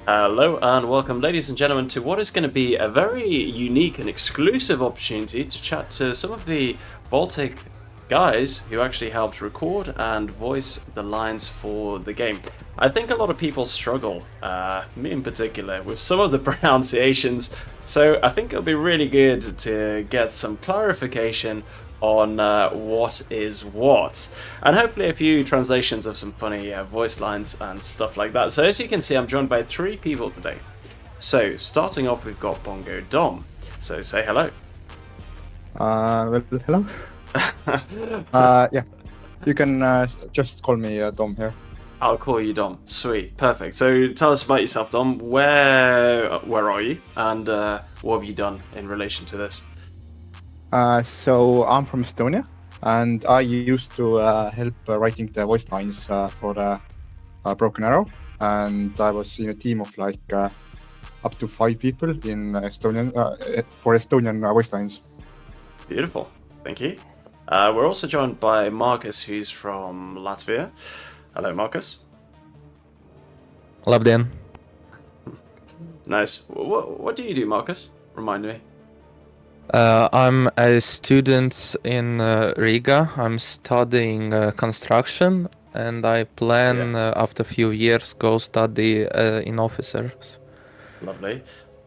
Hello and welcome, ladies and gentlemen, to what is going to be a very unique and exclusive opportunity to chat to some of the Baltic guys who actually helped record and voice the lines for the game. I think a lot of people struggle, me in particular, with some of the pronunciations, so I think it'll be really good to get some clarification on what is what, and hopefully a few translations of some funny voice lines and stuff like that. So as you can see, I'm joined by three people today. So starting off, we've got Bongo Dom. So say hello. Hello. Yeah, you can just call me Dom here. I'll call you Dom. Sweet, perfect. So tell us about yourself, Dom. Where are you, and what have you done in relation to this? So I'm from Estonia, and I used to help writing the voice lines for the Broken Arrow, and I was in a team of like up to 5 people in Estonian for Estonian voice lines. Beautiful, thank you. We're also joined by Marcus, who's from Latvia. Hello, Marcus. Labdien. Nice. What do you do, Marcus? Remind me. I'm a student in Riga. I'm studying construction, and I plan after a few years go study in officers. Lovely.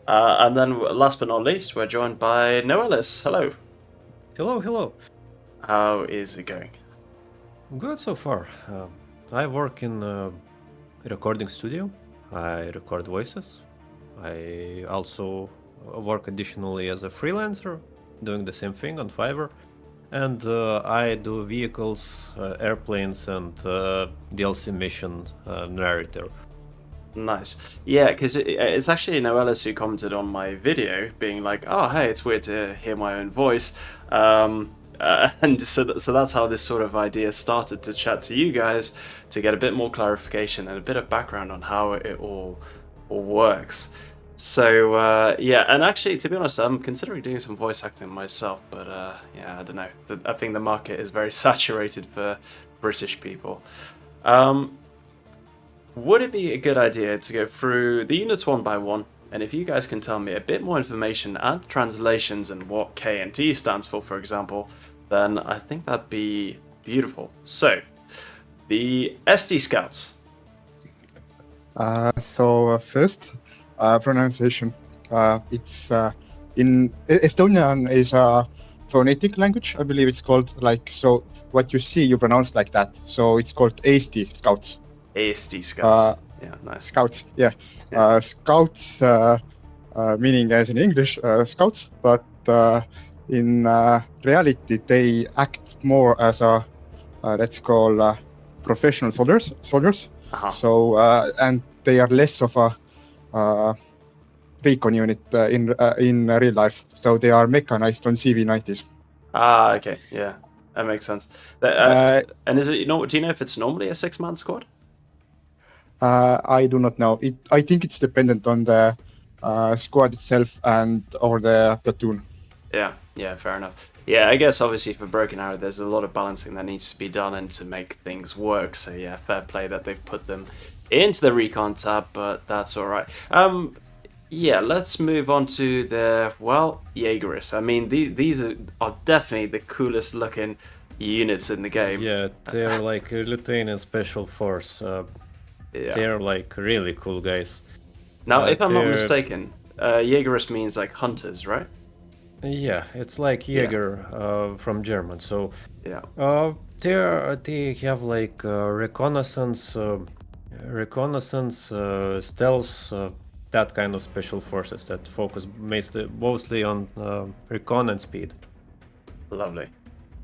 And then last but not least, we're joined by Noelis. Hello. Hello. How is it going? Good so far. I work in a recording studio. I record voices. I also work additionally as a freelancer, doing the same thing on Fiverr. And I do vehicles, airplanes, and DLC mission narrator. Nice. Yeah, because it's actually Noelis who commented on my video, being like, "Oh, hey, it's weird to hear my own voice," and so that's how this sort of idea started to chat to you guys to get a bit more clarification and a bit of background on how it all works. So yeah, and actually, to be honest, I'm considering doing some voice acting myself, but yeah, I don't know. I think the market is very saturated for British people. Would it be a good idea to go through the units one by one? And if you guys can tell me a bit more information and translations and what K and T stands for example, then I think that'd be beautiful. So, the SD Scouts. So first, pronunciation. It's in Estonian is a phonetic language. I believe it's called like so. What you see, you pronounce like that. So it's called Eesti Scouts. Eesti Scouts. Yeah, nice. Scouts, yeah. Scouts, meaning as in English, scouts, but in reality, they act more as a, let's call professional soldiers. Uh-huh. So, and they are less of a recon unit in real life. So they are mechanized on CV90s. Ah, okay, yeah, that makes sense. And is it? Do you know if it's normally a 6-man squad? I do not know. I think it's dependent on the squad itself or the platoon. Yeah, fair enough. Yeah, I guess obviously for Broken Arrow, there's a lot of balancing that needs to be done and to make things work. So yeah, fair play that they've put them into the recon tab, but that's all right. Yeah, let's move on to the Jaegerists. I mean, these are definitely the coolest looking units in the game. Yeah, they're like a Lithuanian special force. Yeah. They're like really cool guys. Now, if I'm not mistaken, Jaegerist means like hunters, right? Yeah, it's like Jäger from German. So yeah, they have like reconnaissance, stealth, that kind of special forces that focus mostly on recon and speed. Lovely.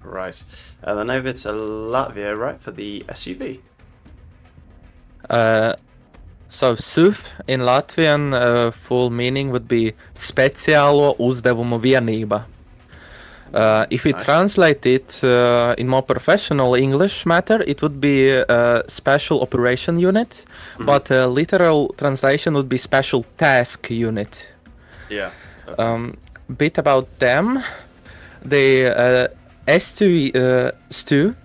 Right, and then over to Latvia, right, for the SUV. So SUV in Latvian full meaning would be speciālo uzdevumu vienība. If we translate it in more professional English matter, it would be a special operation unit, but literal translation would be special task unit. Yeah. Bit about them. The S2,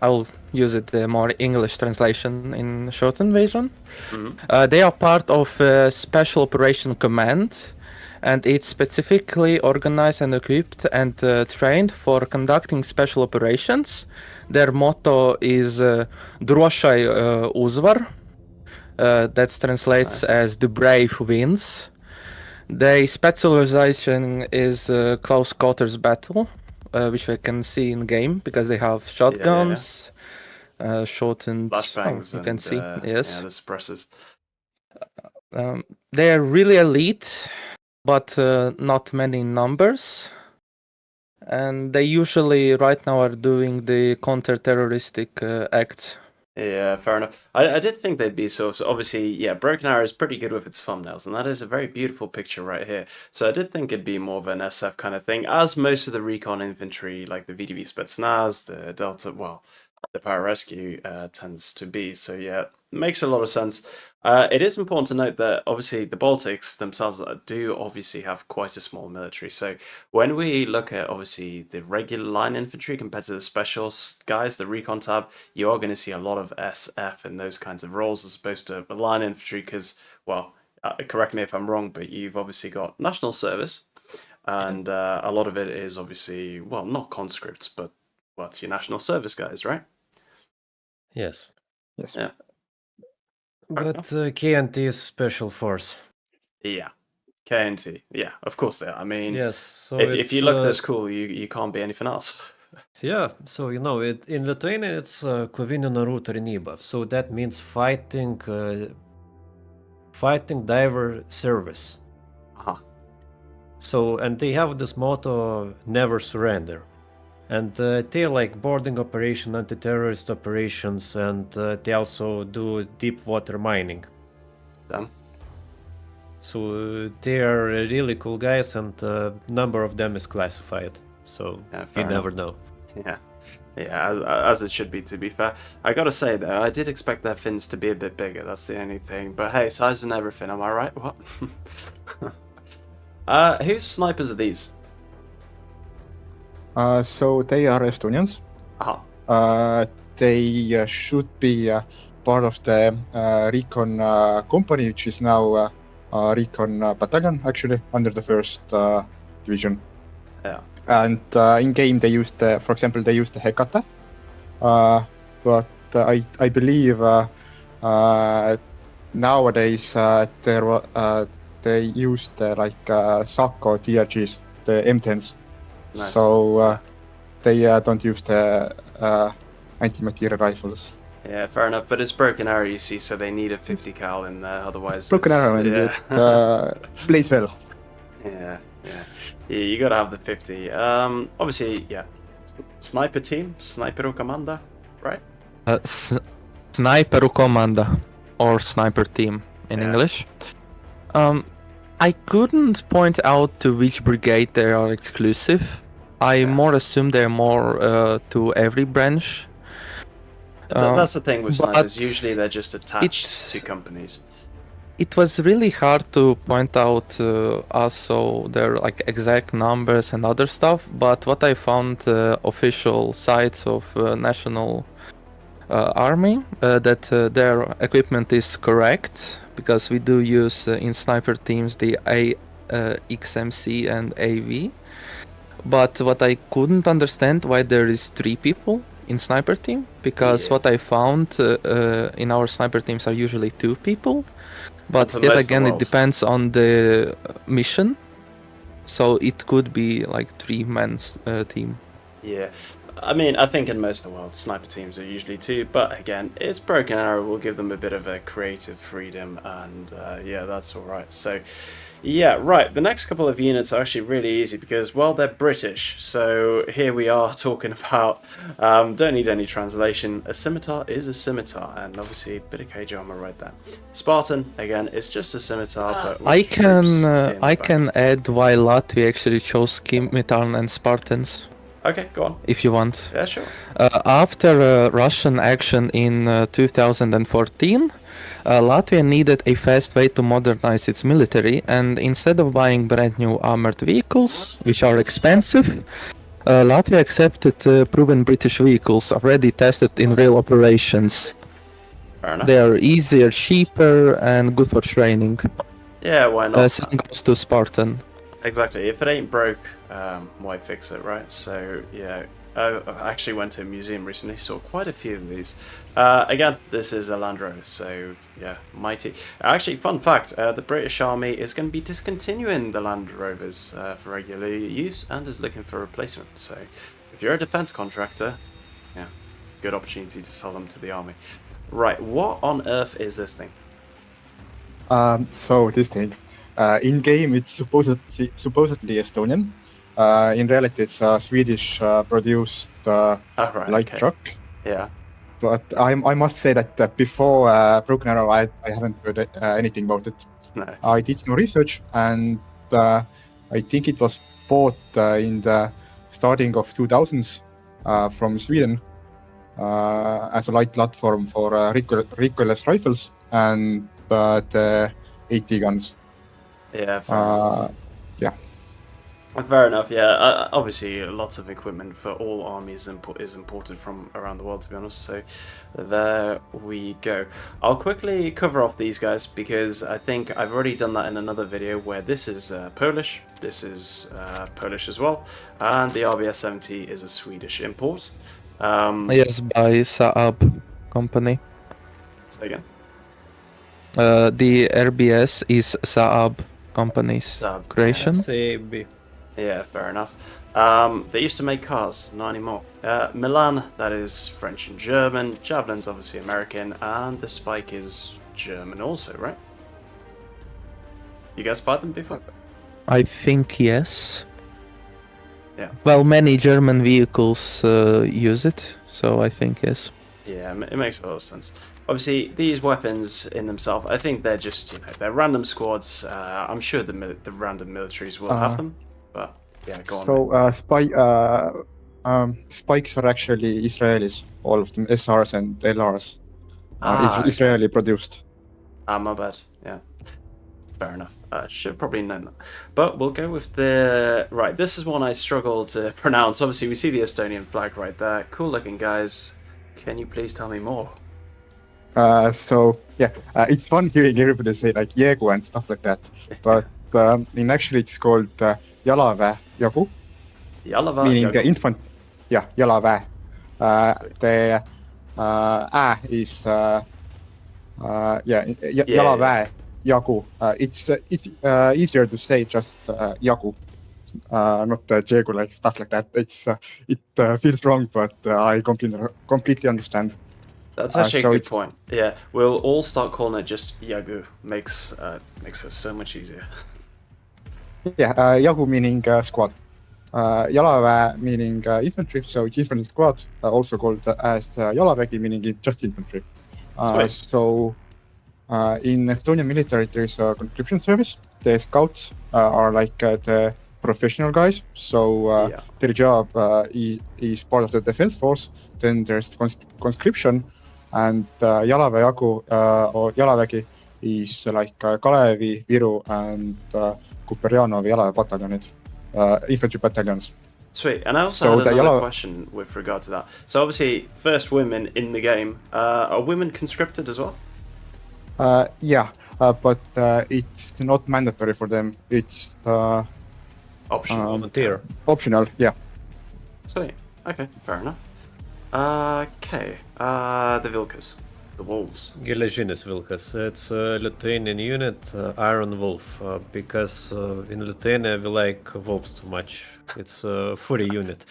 I'll use it the more English translation in shortened version. Mhm. They are part of a Special Operation Command, and it's specifically organized and equipped and trained for conducting special operations. Their motto is Drošai uzvar. That translates Nice. as the brave wins. Their specialization is close quarters battle, which we can see in game because they have shotguns, shortened. Flashbangs You and can see, yeah, yes. the suppressors. They're really elite, but not many numbers. And they usually right now are doing the counter-terroristic acts. Yeah, fair enough. I did think they'd be so obviously, yeah, Broken Arrow is pretty good with its thumbnails, and that is a very beautiful picture right here. So I did think it'd be more of an SF kind of thing, as most of the recon infantry, like the VDV Spetsnaz, the Delta, well, the pararescue tends to be. So yeah, makes a lot of sense. It is important to note that obviously the Baltics themselves do obviously have quite a small military. So when we look at obviously the regular line infantry compared to the special guys, the recon tab, you are going to see a lot of SF in those kinds of roles as opposed to the line infantry because, well, correct me if I'm wrong, but you've obviously got national service and a lot of it is obviously, well, not conscripts, but what's your national service guys, right? Yes. Yes. Yeah. But KNT is special force. Yeah. KNT. Yeah, of course they are. I mean, Yes, so if you it's, look this cool, you can't be anything else. Yeah, so you know, in Lithuania it's kovinė narų tarnyba. So that means fighting diver service. Uh-huh. So, and they have this motto, never surrender. And they like boarding operation, anti-terrorist operations, and they also do deep water mining. Damn. So they are really cool guys, and number of them is classified. So Yeah, you fair never enough. know. Yeah, as it should be, to be fair. I gotta say, though, I did expect their fins to be a bit bigger, that's the only thing. But hey, size and everything, am I right? What? Whose snipers are these? So they are Estonians. Uh-huh. They should be part of the recon company, which is now recon battalion, actually, under the first division. Yeah. And in game they used, for example, they used the Hekate, but I believe nowadays they used like Sako TRGs, the M10s. Nice. So they don't use the anti-material rifles. Yeah, fair enough. But it's Broken Arrow, you see, so they need a 50 cal in there. Otherwise, Broken arrow and it plays well. Yeah, you gotta have the 50. Obviously, yeah. Sniper team, Sniper Commander, right? Sniper Komanda or Sniper Team in English. I couldn't point out to which brigade they are exclusive. I more assume they're more to every branch. That's the thing with snipers. but Usually they're just attached to companies. It was really hard to point out also their like exact numbers and other stuff, but what I found official sites of National Army that their equipment is correct, because we do use in sniper teams the XMC and AV. But what I couldn't understand why there is 3 people in sniper team, because what I found in our sniper teams are usually 2 people. But yet again, it depends on the mission, so it could be like 3-man team. Yeah, I mean, I think in most of the world, sniper teams are usually 2, but again, it's Broken Arrow, will give them a bit of a creative freedom, and yeah, that's alright. So, yeah, right, the next couple of units are actually really easy because, well, they're British. So here we are talking about, don't need any translation, a scimitar is a scimitar, and obviously a bit of cage armor right there. Spartan, again, it's just a scimitar, but with I can add why Latvia actually chose scimitar and Spartans. Okay, go on. If you want. Yeah, sure. After Russian action in 2014, Latvia needed a fast way to modernize its military, and instead of buying brand new armored vehicles, which are expensive, Latvia accepted proven British vehicles already tested in real operations. Fair enough. They are easier, cheaper, and good for training. Yeah, why not? Same goes to Spartan. Exactly. If it ain't broke, why fix it, right? So, yeah. I actually went to a museum recently, saw quite a few of these. Again, this is a Land Rover, so yeah, mighty. Actually, fun fact, the British Army is going to be discontinuing the Land Rovers for regular use and is looking for a replacement. So, if you're a defence contractor, yeah, good opportunity to sell them to the Army. Right, what on earth is this thing? So this thing, in game it's supposedly Estonian. In reality, it's a Swedish produced light truck. Yeah. But I must say that before Broken Arrow, I haven't heard anything about it. No. I did some research, and I think it was bought in the starting of 2000s from Sweden as a light platform for recoilless rifles and the 80 guns. Yeah. Fair enough, yeah. Obviously, lots of equipment for all armies is imported from around the world, to be honest, so there we go. I'll quickly cover off these guys, because I think I've already done that in another video, where this is Polish, this is Polish as well, and the RBS-70 is a Swedish import. Yes, by Saab company. Say again? The RBS is Saab company's Saab, creation. Saab. Yeah, fair enough. They used to make cars, not anymore. Milan, that is French and German. Javelin's obviously American, and the Spike is German also, right? You guys fired them before? I think yes. Yeah. Well, many German vehicles use it, so I think yes. Yeah, it makes a lot of sense. Obviously, these weapons in themselves, I think they're just, they're random squads. I'm sure the random militaries will have them. But yeah, go on. So spikes are actually Israelis, all of them, SRs and LRs. Israeli produced. My bad. Yeah, fair enough. Should have probably known that. But we'll go with the... Right, this is one I struggle to pronounce. Obviously, we see the Estonian flag right there. Cool looking, guys. Can you please tell me more? So yeah, it's fun hearing everybody say like Jegu and stuff like that. But in actually it's called Jalaväe jagu. Jalaväe meaning jagu. the infant. Yeah, Jalaväe. The is Jalaväe jagu. It's easier to say just jagu, not Jegu, like stuff like that. It feels wrong, but I completely understand. That's actually a good point. Yeah, we'll all start calling it just Jagu. Makes it so much easier. Yeah, Jagu meaning squad. Jalaväe meaning infantry, so it's infantry squad, also called as Jalavägi, meaning just infantry. So in Estonian military, there's a conscription service. The scouts are like the professional guys, so their job is part of the defense force. Then there's conscription, and Jalaväe jagu or Jalavägi is like Kalevi, Viru, and Kuperjanovi Jalaväe battalions, infantry battalions. Sweet, and I also had another question with regard to that. So obviously, first women in the game, are women conscripted as well? Yeah, but it's not mandatory for them. It's optional. Volunteer. Optional, yeah. Sweet. Okay, fair enough. Okay, the Vilkas, the wolves. Geležinis Vilkas. It's a Lithuanian unit, Iron Wolf, because in Lithuania we like wolves too much. It's a furry unit.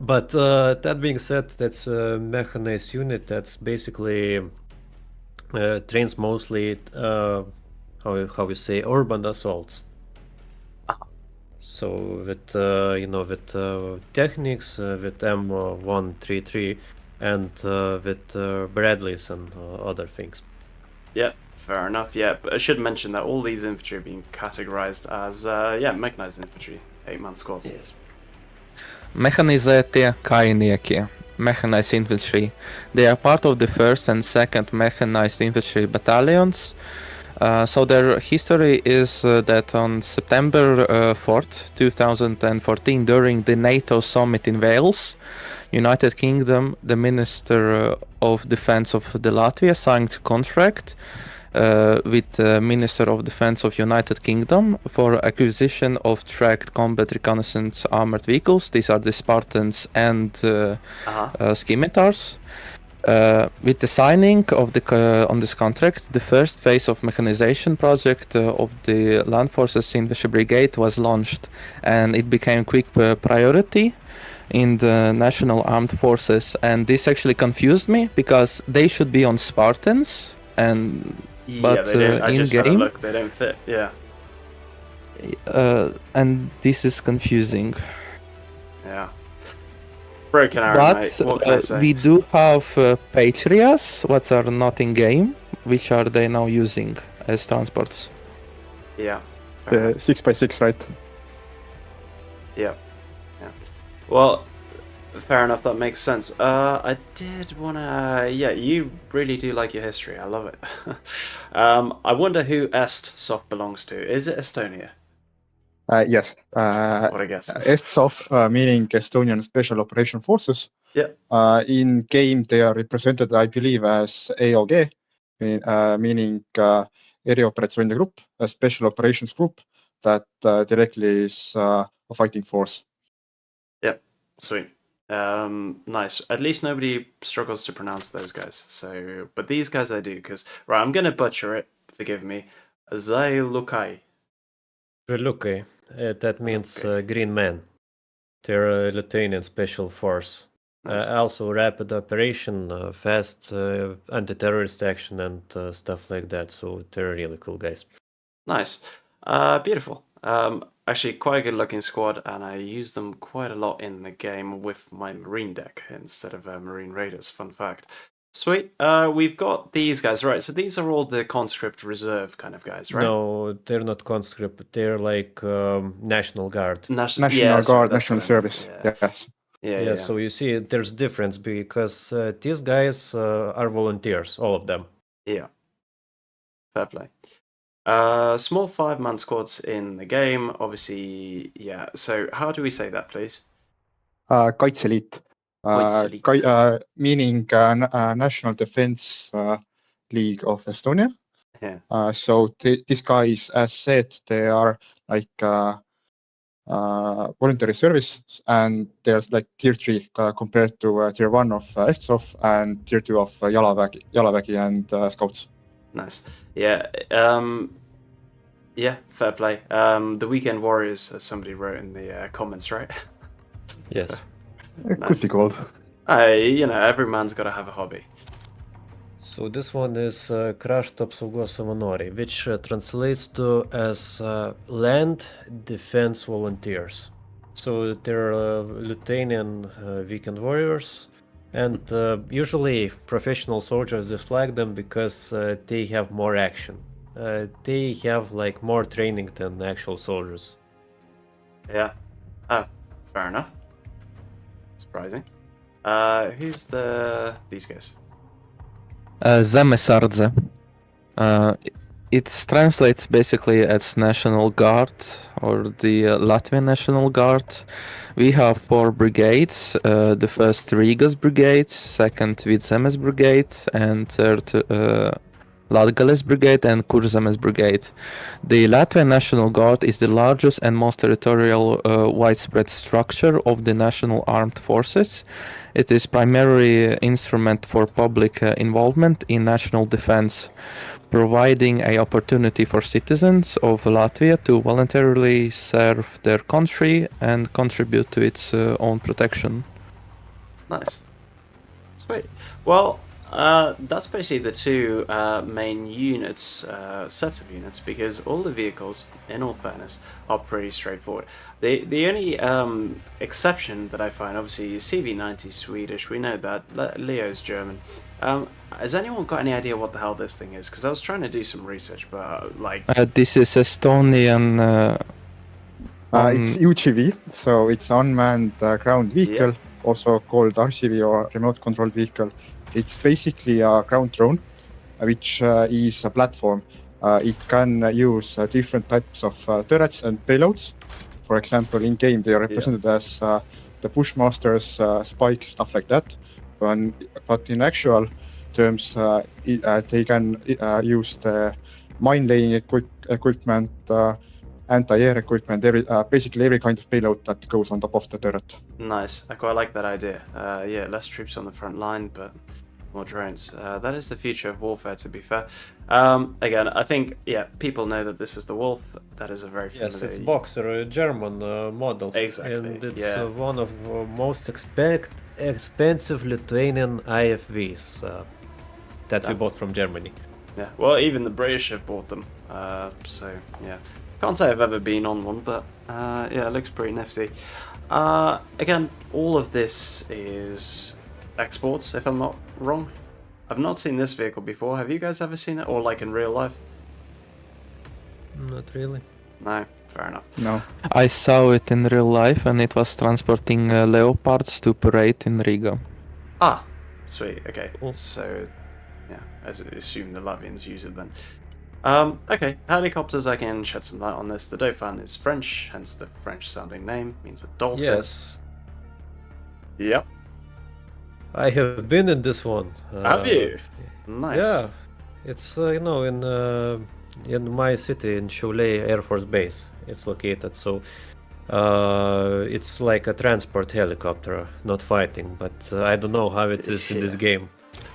But that being said, that's a mechanized unit that's basically trains mostly, how we say, urban assaults. So with with techniques, with M133, and with Bradleys and other things. Yeah, fair enough. Yeah, but I should mention that all these infantry are being categorized as mechanized infantry, 8-man squads. Yes. Mechanizētie kainieki, mechanized infantry. They are part of the 1st and 2nd mechanized infantry battalions. So their history is that on September 4th, 2014, during the NATO summit in Wales, United Kingdom, the Minister of Defense of the Latvia signed a contract with the Minister of Defense of United Kingdom for acquisition of tracked combat reconnaissance armored vehicles. These are the Spartans and Scimitars. With the signing of on this contract, the first phase of mechanization project of the land forces in the brigade was launched, and it became quick priority in the national armed forces. And this actually confused me because they should be on Spartans, and but they don't. I in just had a game, look. They don't fit. Yeah. and this is confusing. Yeah. Broken arrow, But mate. What can I say? we do have Patriots, what are not in game, which are they now using as transports. Yeah. The 6x6, right? Yeah. Well, fair enough. That makes sense. I did wanna. Yeah, you really do like your history. I love it. I wonder who Est-Sof belongs to. Is it Estonia? Yes. What I guess. ESTSOF, meaning Estonian Special Operation Forces. Yeah. In game, they are represented, I believe, as AOG, meaning Erioperatsioonide Group, a special operations group that directly is a fighting force. Yep. Sweet. Nice. At least nobody struggles to pronounce those guys. So, but these guys I do, because right, I'm gonna butcher it. Forgive me. Zailukai. Reluke, that means Okay. green man. They're a Lithuanian special force. Nice. Also rapid operation, fast anti-terrorist action and stuff like that. So they're really cool guys. Nice. Beautiful. Actually, quite a good looking squad, and I use them quite a lot in the game with my Marine deck instead of Marine Raiders. Fun fact. Sweet. We've got these guys, right? So these are all the conscript reserve kind of guys, right? No, they're not conscript. They're like National Guard. National yeah, sorry, Guard, that's National what I meant. Service. Yeah. Yes. Yeah. So you see, there's difference because these guys are volunteers, all of them. Yeah. Fair play. Small 5-man squads in the game, obviously. Yeah. So how do we say that, please? Kaitseliit. Kaitseliit. Meaning National Defense League of Estonia. Yeah. So these guys, as said, they are like voluntary service, and there's like tier 3 compared to tier 1 of ESTSOF and tier 2 of Jalavägi and Scouts. Nice. Yeah. Yeah, fair play. The Weekend Warriors, as somebody wrote in the comments, right? Yes. Could be called. Every man's got to have a hobby. So this one is Krašto apsaugos savanoriai, which translates to as land defense volunteers. So they're Lithuanian weekend warriors, and usually professional soldiers dislike them because they have more action. They have like more training than actual soldiers. Yeah. Oh, fair enough. Surprising. Who's these guys? Zemesardze. It translates basically as National Guard or the Latvian National Guard. We have 4 brigades. The first Rigas Brigade, second Vidzemes Brigade, and third Latgales Brigade and Kurzemes Brigade. The Latvian National Guard is the largest and most territorial widespread structure of the national armed forces. It is primarily instrument for public involvement in national defense, providing an opportunity for citizens of Latvia to voluntarily serve their country and contribute to its own protection. Nice. Sweet. Well, that's basically the 2 main units, sets of units, because all the vehicles, in all fairness, are pretty straightforward. The only exception that I find, obviously, CV90 Swedish, we know that, Leo's German. Has anyone got any idea what the hell this thing is? Because I was trying to do some research, but This is Estonian... It's UGV, so it's unmanned ground vehicle, also called RCV or remote controlled vehicle. It's basically a ground drone, which is a platform. it can use different types of turrets and payloads. For example, in game they are represented as the Bushmasters, spikes, stuff like that. But in actual terms, they can use the mine laying equipment, anti-air equipment, basically every kind of payload that goes on top of the turret. Nice. I quite like that idea. Yeah, less troops on the front line, but more drones. That is the future of warfare, to be fair. Again, I think, yeah, people know that this is the Wolf. That is a very familiar... Yes, it's Boxer, a German model. Exactly, And it's yeah. one of most expensive Lithuanian IFVs that we bought from Germany. Yeah, well, even the British have bought them. So, yeah. Can't say I've ever been on one, but yeah, it looks pretty nifty. Again, all of this is exports, if I'm not wrong. I've not seen this vehicle before. Have you guys ever seen it? Or like in real life? Not really. No, fair enough. No. I saw it in real life, and it was transporting leopards to parade in Riga. Ah, sweet. Okay, Cool. so yeah, I assume the Latvians use it then. Okay, helicopters. I can shed some light on this. The Dauphin is French, hence the French-sounding name. Means a dolphin. Yes, Yep. I have been in this one. Have you? Nice. Yeah, it's in my city in Cholet Air Force Base. It's located, so it's like a transport helicopter, not fighting. But I don't know how it is in this game.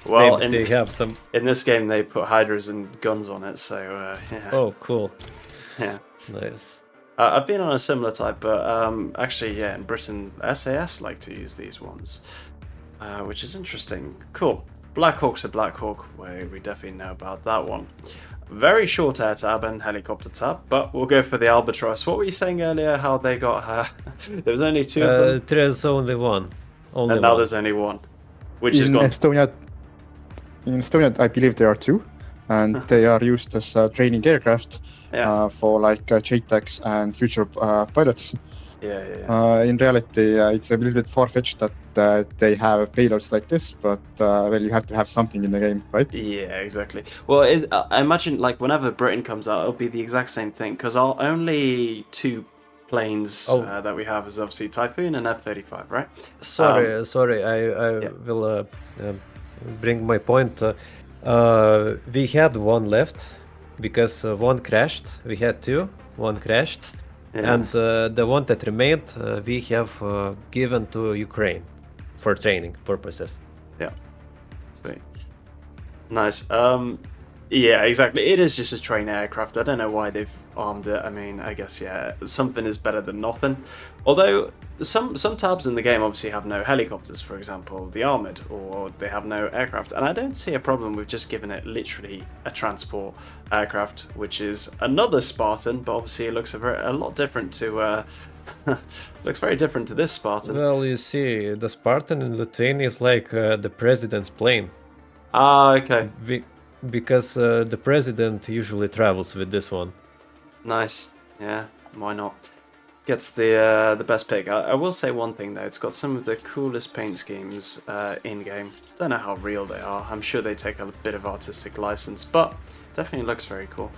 Well, Maybe they have some. in this game they put hydras and guns on it, so yeah. Oh, cool, Yeah. nice. I've been on a similar type, but actually, yeah, in Britain, SAS like to use these ones, which is interesting. Cool. Black Hawk's a Black Hawk. We definitely know about that one. Very short air tab and helicopter tab, but we'll go for the Albatross. What were you saying earlier? How they got? There was only two of them, There's only one. and now there's only one, which is In gone. Estonia, I believe there are two, and they are used as training aircraft for like JTACs and future pilots. Yeah. In reality, it's a little bit far-fetched that they have payloads like this, but well, you have to have something in the game, right? Yeah, exactly. Well, I imagine like whenever Britain comes out, it'll be the exact same thing because our only two planes that we have is obviously Typhoon and F-35, right? Sorry. I will bring my point. We had one left because one crashed. We had two. One crashed. Yeah. And the one that remained, we have given to Ukraine for training purposes. Yeah. Sweet. Nice. Yeah, exactly. It is just a train aircraft. I don't know why they've armed it. I mean, I guess, yeah, something is better than nothing. Although, some tabs in the game obviously have no helicopters, for example, the Armoured, or they have no aircraft. And I don't see a problem with just giving it literally a transport aircraft, which is another Spartan, but obviously it looks a lot different to... looks very different to this Spartan. Well, you see, the Spartan in Lithuania is like the president's plane. Ah, okay. Because the president usually travels with this one. Nice. Yeah, why not? Gets the best pick. I will say one thing though, it's got some of the coolest paint schemes in-game. Don't know how real they are. I'm sure they take a bit of artistic license, but definitely looks very cool.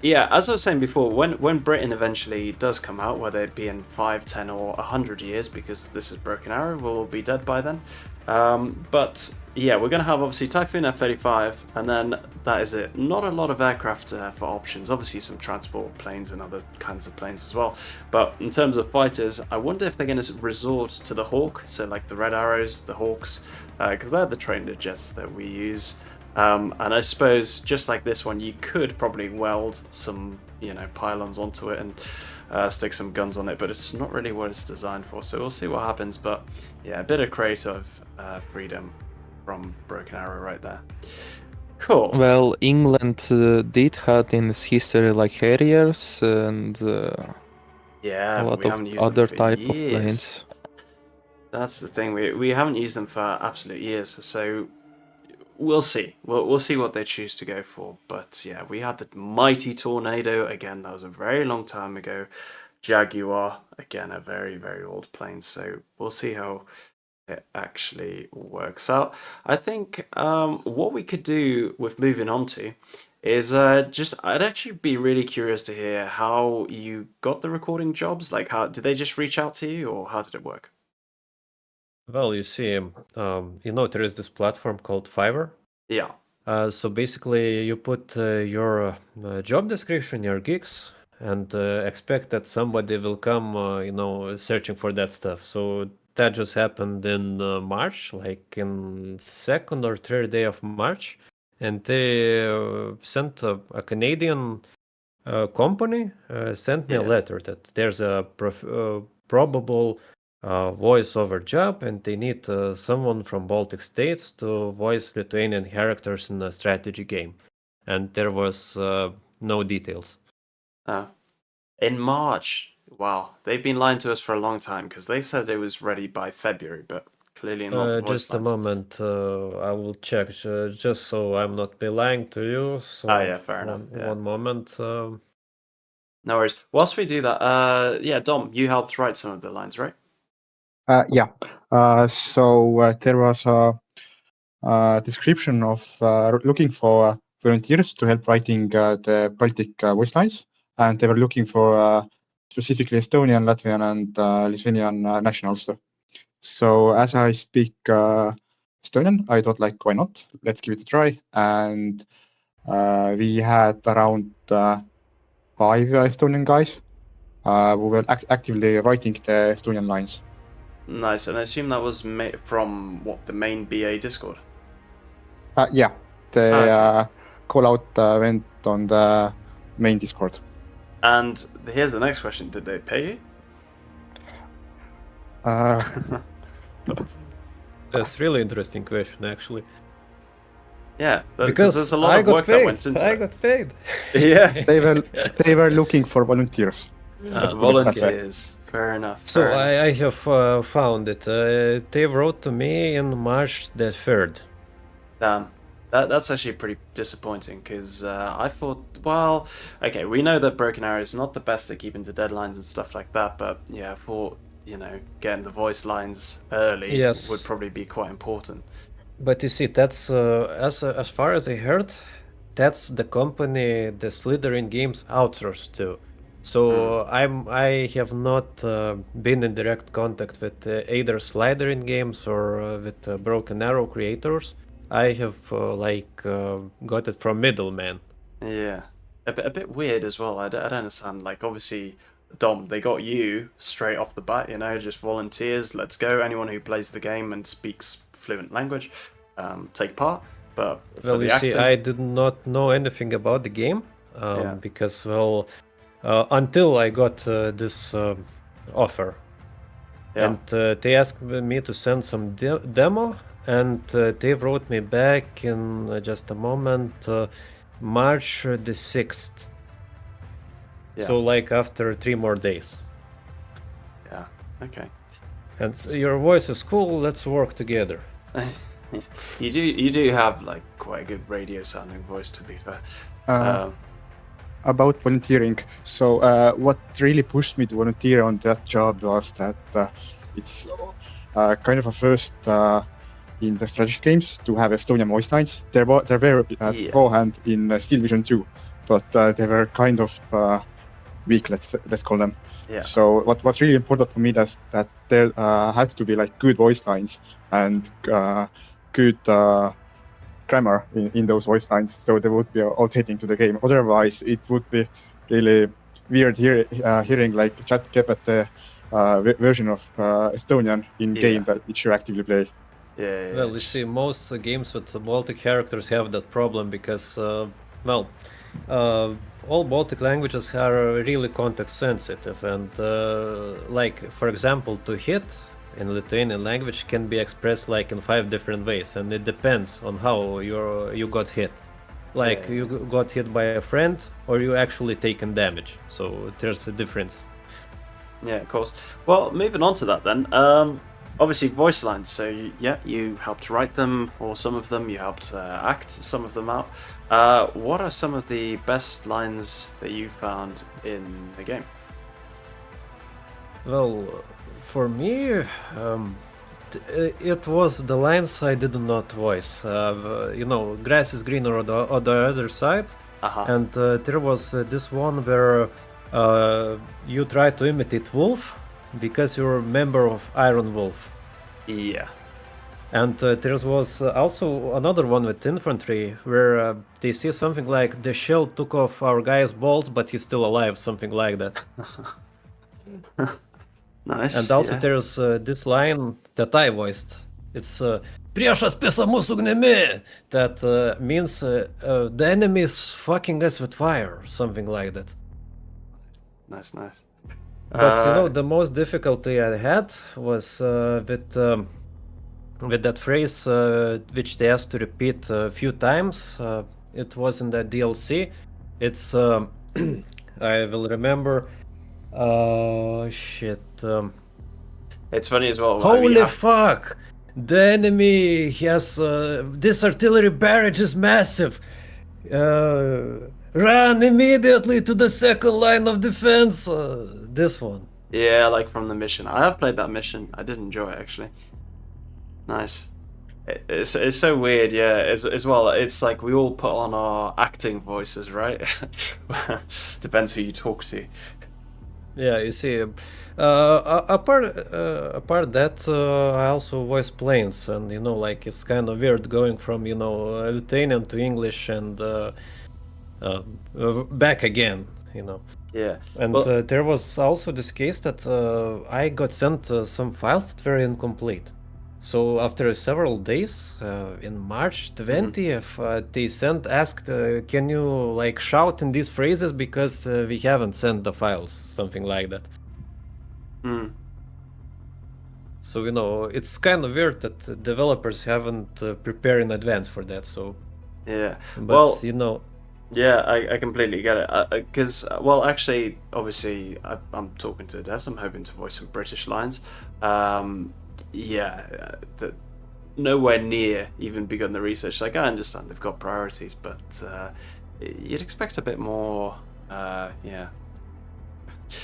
Yeah, as I was saying before, when Britain eventually does come out, whether it be in 5, 10 or 100 years, because this is Broken Arrow, we'll all be dead by then. But yeah, we're going to have obviously Typhoon F-35, and then that is it. Not a lot of aircraft for options, obviously some transport planes and other kinds of planes as well. But in terms of fighters, I wonder if they're going to resort to the Hawk, so like the Red Arrows, the Hawks, because they're the trainer jets that we use. And I suppose just like this one, you could probably weld some, pylons onto it and stick some guns on it, but it's not really what it's designed for. So we'll see what happens. But yeah, a bit of creative freedom from Broken Arrow right there. Cool. Well, England did have in its history like Harriers and Yeah, a lot we haven't of used other them for type of years. planes. That's the thing. We haven't used them for absolute years. So we'll see. We'll see what they choose to go for. But yeah, we had the mighty Tornado. Again, that was a very long time ago. Jaguar. Again, a very, very old plane. So we'll see how it actually works out. I think what we could do with moving on to is I'd actually be really curious to hear how you got the recording jobs. Like, how did they just reach out to you, or how did it work? Well, you see, there is this platform called Fiverr. Yeah. So basically, you put your job description, your gigs, and expect that somebody will come, searching for that stuff. So that just happened in March, like in second or third day of March, and they sent a Canadian company sent me a Yeah. letter that there's a probable voiceover job, and they need someone from Baltic states to voice Lithuanian characters in a strategy game. And there was no details. In March. Wow, they've been lying to us for a long time because they said it was ready by February, but clearly not the voice Just a lines. moment, I will check just so I'm not be lying to you. So Oh yeah, fair enough. Yeah. one moment. No worries. Whilst we do that, yeah, Dom, you helped write some of the lines, right? Yeah. So there was a description of looking for volunteers to help writing the Baltic voice lines, and they were looking for specifically Estonian, Latvian, and Lithuanian nationals. So as I speak Estonian, I thought like, why not? Let's give it a try. And we had around 5 Estonian guys who were actively writing the Estonian lines. Nice, and I assume that was from what, the main BA Discord? Yeah, the Okay. call out went on the main Discord. And here's the next question: did they pay you? That's really interesting question, actually. Yeah, because Because there's a lot I of got work paid. that went into I it. got paid. Yeah, They were looking for volunteers. Let's put it that way. volunteers. Fair enough. So fair enough. I have found it. They wrote to me in March the 3rd. Damn. That's actually pretty disappointing because I thought, well, okay, we know that Broken Arrow is not the best at keeping to deadlines and stuff like that, but yeah, I thought, getting the voice lines early Yes. would probably be quite important. But you see, that's as far as I heard, that's the company the Slytherin Games outsourced to. So I have not been in direct contact with either Slytherin Games or with Broken Arrow creators. I have got it from middleman. Yeah, a bit weird as well. I don't understand. Like, obviously, Dom, they got you straight off the bat. Just volunteers. Let's go. Anyone who plays the game and speaks fluent language, take part. But for Well, the you acting, see, I did not know anything about the game Yeah. because, until I got this offer, yeah, and they asked me to send some demo, and they wrote me back in just a moment, March the 6th. yeah, So, like, after 3 more days. yeah. Okay. And your voice is cool, let's work together. You do have like quite a good radio sounding voice, to be fair. About volunteering. So what really pushed me to volunteer on that job was that it's kind of a first in the strategy games to have Estonian voice lines. There were beforehand in Steel Vision 2, but they were kind of weak, let's call them. Yeah. So what was really important for me is that there had to be like good voice lines and good grammar in those voice lines, so they would be rotating to the game. Otherwise, it would be really weird hearing like ChatGPT version of Estonian in game that which you actively play. Yeah. Well, you see, most games with Baltic characters have that problem because, all Baltic languages are really context sensitive, and like, for example, to hit in Lithuanian language can be expressed like in 5 different ways, and it depends on how you got hit. Like, you got hit by a friend, or you actually taken damage. So there's a difference. Yeah, of course. Well, moving on to that then. Obviously, voice lines. So you helped write them, or some of them. You helped act some of them out. What are some of the best lines that you found in the game? Well, for me, it was the lines I did not voice. Grass is greener on the other side, and there was this one where you try to imitate Wolf because you're a member of Iron Wolf. Yeah. And there was also another one with infantry where they say something like the shell took off our guy's bolts, but he's still alive, something like that. Nice. And also there's this line that I voiced. It's Priešas pisa mūsų ugnimi. That means the enemy is fucking us with fire, something like that. Nice. But the most difficulty I had was with that phrase which they asked to repeat a few times. It was in the DLC. It's I will remember. Shit. It's funny as well. Holy fuck! The enemy has this artillery barrage is massive. Run immediately to the second line of defense. This one. Yeah, like from the mission. I have played that mission. I did enjoy it actually. Nice. It's so weird, yeah. As well, it's like we all put on our acting voices, right? Depends who you talk to. Yeah, you see. Apart that, I also voice planes, and like it's kind of weird going from Lithuanian to English and back again, Yeah. And there was also this case that I got sent some files that were incomplete. So after several days, in March 20th, they asked, can you shout in these phrases because we haven't sent the files, something like that. So it's kind of weird that developers haven't prepared in advance for that. So yeah, but yeah, I completely get it. Because actually, obviously, I'm talking to devs. I'm hoping to voice some British lines. Nowhere near even begun the research. Like, I understand they've got priorities, but you'd expect a bit more,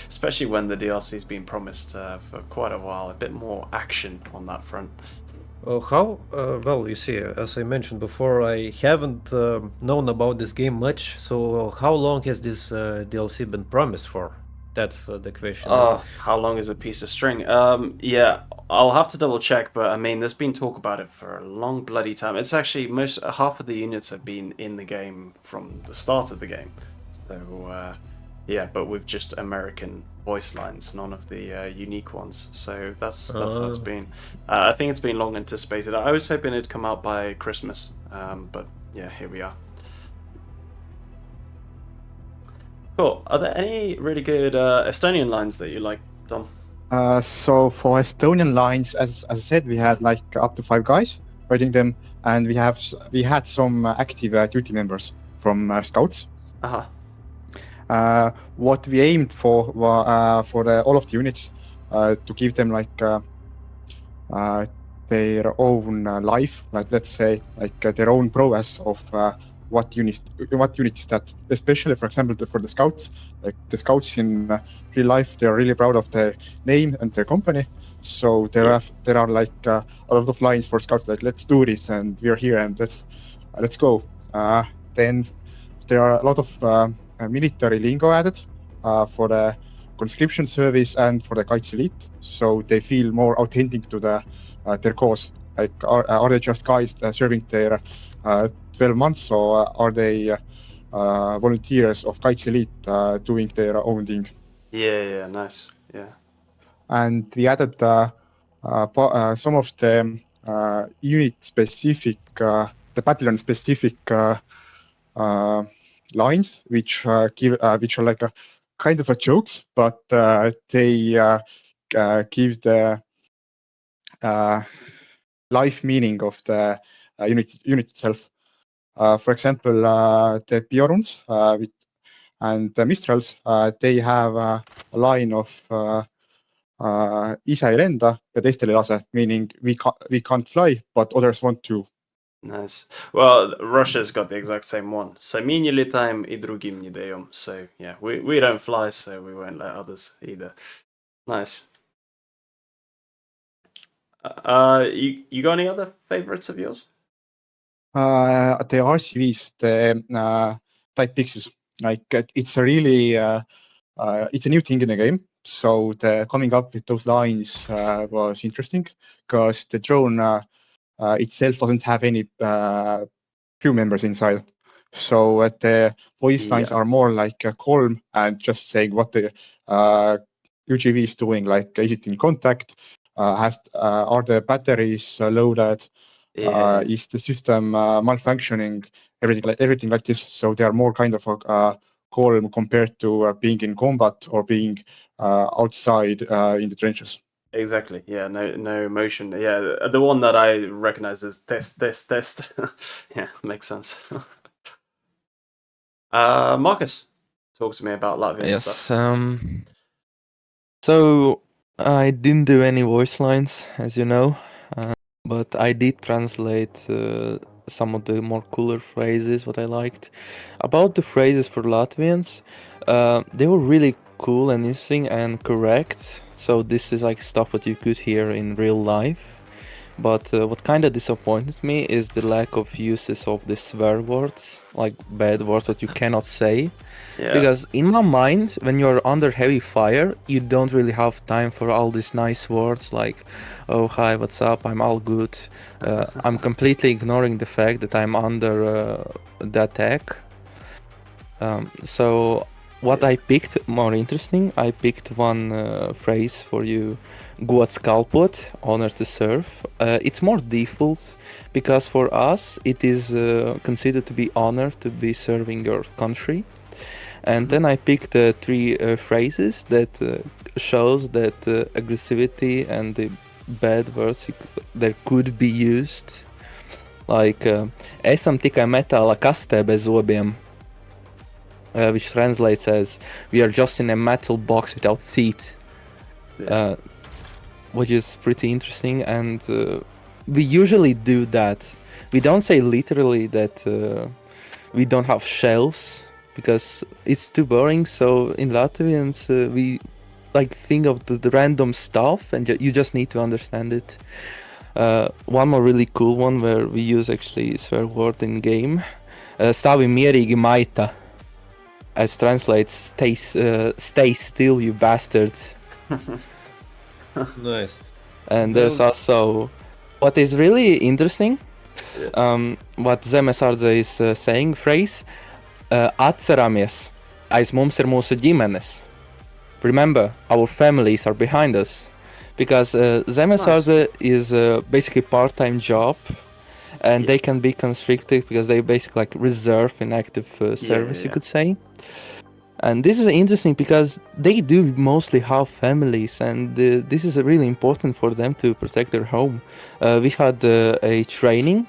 especially when the DLC's been promised for quite a while, a bit more action on that front. Well, you see, as I mentioned before, I haven't known about this game much, so how long has this DLC been promised for? That's the question. How long is a piece of string? Yeah, I'll have to double check, but I mean, there's been talk about it for a long bloody time. It's actually half of the units have been in the game from the start of the game. So, yeah, but with just American voice lines, none of the unique ones. So that's how it's been. I think it's been long anticipated. I was hoping it'd come out by Christmas, but yeah, here we are. Cool. Are there any really good Estonian lines that you like, Dom? So for Estonian lines, as I said, we had up to 5 guys writing them, and we had some active duty members from Scouts. What we aimed for all of the units to give them their own life, let's say their own prowess of what unit is that. Especially, for example, for the Scouts, the Scouts in real life, they're really proud of their name and their company. So there are a lot of lines for Scouts let's do this and we're here and let's go. Then there are a lot of military lingo added for the conscription service and for the Kaitse Elite, so they feel more authentic to their cause. Are they just guys serving their 12 months, or are they volunteers of Kaitse Elite doing their own thing? Yeah, nice. Yeah. And we added some of the unit-specific, the battalion-specific lines, which are a kind of jokes, but they give the life meaning of the unit itself. For example, the Bjoruns and the Mistrals, they have a line of ise ei lenda ja teistel ei lase, meaning we can't fly, but others want to. Nice. Well, Russia's got the exact same one. Sami не летаем и другим не даем. So, yeah, we don't fly, so we won't let others either. Nice. You got any other favorites of yours? The RCVs, the type pixels, like it's a really it's a new thing in the game. So the coming up with those lines was interesting because the drone itself doesn't have any crew members inside. So the voice lines are more like a calm and just saying what the UGV is doing, like is it in contact, are the batteries loaded, is the system malfunctioning, everything like this. So they are more kind of calm compared to being in combat or being outside in the trenches. Exactly. Yeah. No emotion. Yeah. The one that I recognize is test. Yeah, makes sense. Marcus, talk to me about Latvian stuff. Yes. So I didn't do any voice lines, as you know, but I did translate some of the more cooler phrases, what I liked. About the phrases for Latvians, they were really cool and interesting and correct. So this is like stuff that you could hear in real life. But what kind of disappointed me is the lack of uses of the swear words, like bad words that you cannot say. Yeah. Because in my mind, when you're under heavy fire, you don't really have time for all these nice words like, oh, hi, what's up, I'm all good. I'm completely ignoring the fact that I'm under the attack. So what I picked more interesting, I picked one phrase for you, gods kalpot, honor to serve. It's more default because for us it is considered to be honor to be serving your country. And then I picked three phrases that shows that aggressivity and the bad words that could be used. Like, esam tikai metāla kastē bez zobiem, which translates as, we are just in a metal box without teeth. Which is pretty interesting, and we usually do that. We don't say literally that we don't have shells, because it's too boring. So in Latvians, we like think of the random stuff, and you just need to understand it. One more really cool one where we use actually swear word in game. Stāvi mierīgi maita, as translates stay still, you bastards. Nice. And there's also what is really interesting. What Zemesardze is saying, phrase. Atceramies, aiz mums ir mūsu ģimenes. Remember, our families are behind us. Because Zemesardze is basically part-time job, and they can be constricted because they basically like reserve in active service, you could say. And this is interesting because they do mostly have families, and this is really important for them to protect their home. We had a training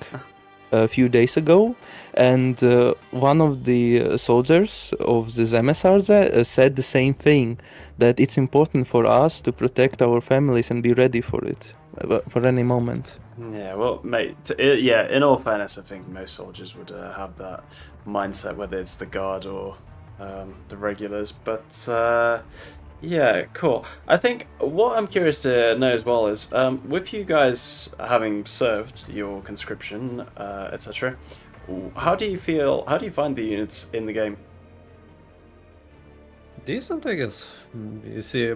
a few days ago, and one of the soldiers of the Zemesardze said the same thing, that it's important for us to protect our families and be ready for it, for any moment. Yeah, well, mate, in all fairness, I think most soldiers would have that mindset, whether it's the guard or the regulars, but yeah, cool. I think what I'm curious to know as well is, with you guys having served your conscription, etc., how do you find the units in the game? Decent, I guess. You see,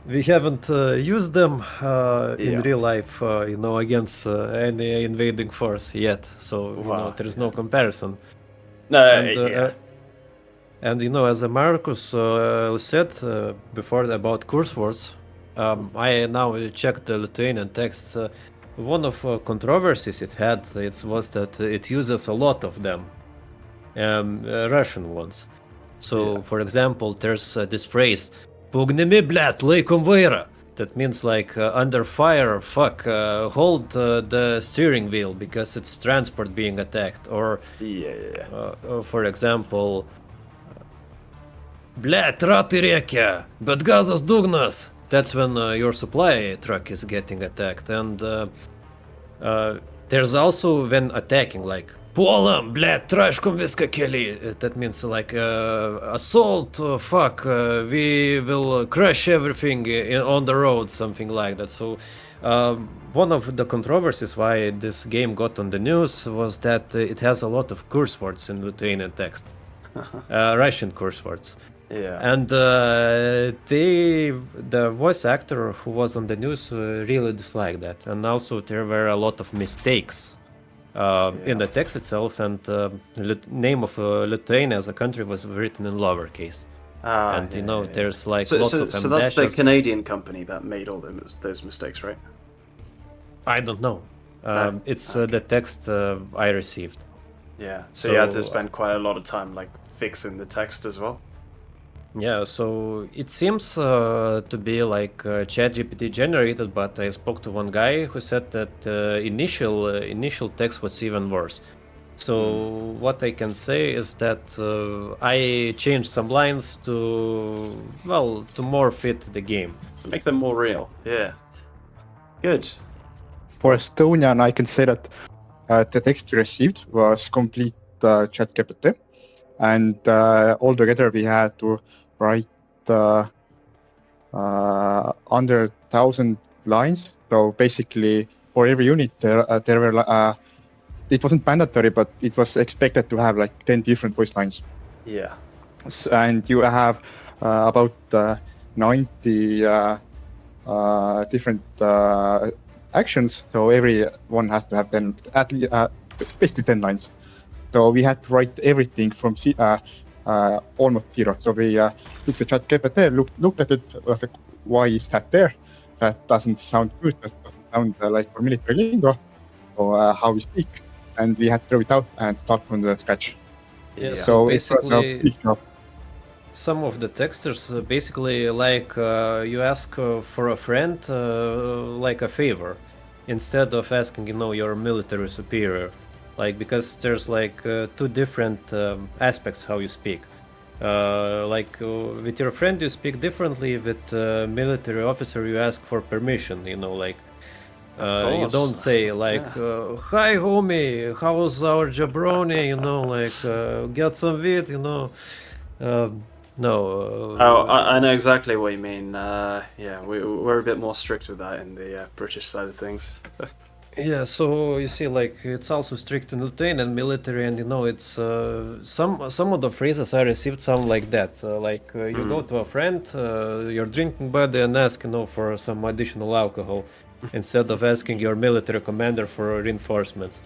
we haven't used them in real life, against any invading force yet, so there is no comparison. No, And as Marcus said before about curse words, I now checked the Lithuanian text. One of controversies it had was that it uses a lot of them, Russian ones. So, for example, there's this phrase, "Pugnimi, blat, laikom vaira." That means like under fire, hold the steering wheel because it's transport being attacked. Or, for example, "Blat, rati reikia, bet gazas dugnas." That's when your supply truck is getting attacked. And there's also when attacking, like, "Puolam, blat, trashkom viską kely." That means like assault, we will crush everything on the road, something like that. So One of the controversies why this game got on the news was that it has a lot of curse words in Lithuanian text, Russian curse words. Yeah. And the voice actor who was on the news really disliked that, and also there were a lot of mistakes in the text itself, and the name of Lithuania as a country was written in lowercase. And you know, there's like lots of So that's the ambassadors. Canadian company that made all those mistakes, right? I don't know. It's the text I received. Yeah. So you had to So, spend quite a lot of time like fixing the text as well. Yeah, so it seems to be like ChatGPT generated, but I spoke to one guy who said that initial text was even worse. So what I can say is that I changed some lines to more fit the game. To make them more real. Yeah. Good. For Estonian, I can say that the text we received was complete ChatGPT, and altogether we had to write under 1,000 lines. So basically, for every unit, there were. It wasn't mandatory, but it was expected to have like 10 different voice lines. Yeah. And you have about 90 different actions. So every one has to have 10, at least basically 10 lines. So we had to write everything from almost zero. So we took the ChatGPT, looked at it, was like, why is that there? That doesn't sound good. That doesn't sound like for military lingo or how we speak. And we had to throw it out and start from the scratch. Yeah, So it was a basically, big job. some of the texters basically like you ask for a friend like a favor instead of asking, you know, your military superior, like, because there's like two different aspects how you speak. With your friend you speak differently. With military officer you ask for permission, you know, like you don't say like hi homie, how's our jabroni, you know, like get some wheat, you know. No. I know exactly what you mean. Yeah, we're a bit more strict with that in the British side of things. Yeah, so you see, like, it's also strict in Lithuanian military, and you know, it's some of the phrases I received sound like that. You go to a friend, your drinking buddy, and ask, you know, for some additional alcohol, instead of asking your military commander for reinforcements.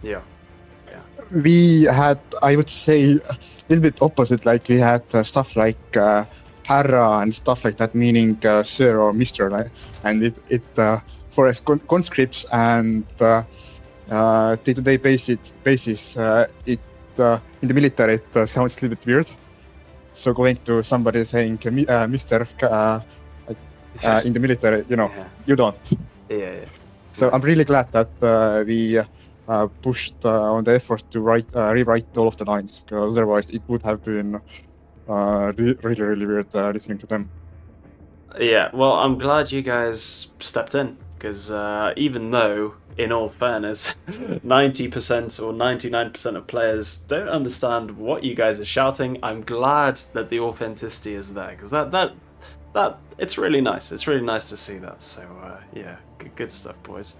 Yeah. We had, I would say, a little bit opposite. Like we had stuff like Harra and stuff like that, meaning sir or mister. Right? And it for us conscripts and day-to-day basis, it in the military it sounds a little bit weird. So going to somebody saying mister in the military, you know, you don't. Yeah. So I'm really glad that we pushed on the effort to rewrite all of the lines, because otherwise it would have been really weird listening to them. Yeah, well, I'm glad you guys stepped in, because even though, in all fairness, 90% or 99% of players don't understand what you guys are shouting, I'm glad that the authenticity is there, because that it's really nice. It's really nice to see that. So yeah, good stuff, boys.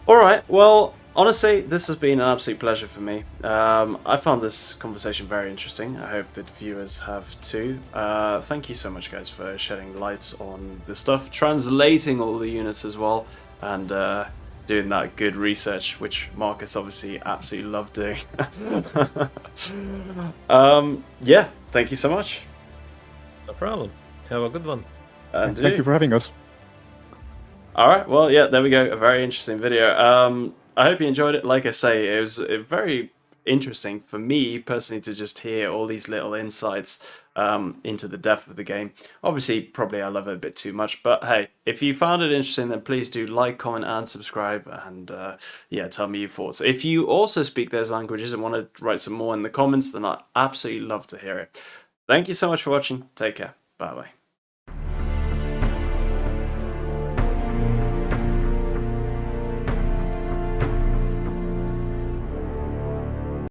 All right, well, honestly, this has been an absolute pleasure for me. I found this conversation very interesting. I hope that viewers have too. Thank you so much, guys, for shedding light on the stuff, translating all the units as well, and doing that good research, which Marcus obviously absolutely loved doing. Yeah, thank you so much. No problem. Have a good one. Thank you for having us. Alright, well, yeah, there we go. A very interesting video. I hope you enjoyed it. Like I say, it was very interesting for me personally to just hear all these little insights into the depth of the game. Obviously, probably I love it a bit too much, but hey, if you found it interesting, then please do like, comment, and subscribe, and yeah, tell me your thoughts. If you also speak those languages and want to write some more in the comments, then I'd absolutely love to hear it. Thank you so much for watching. Take care. Bye-bye.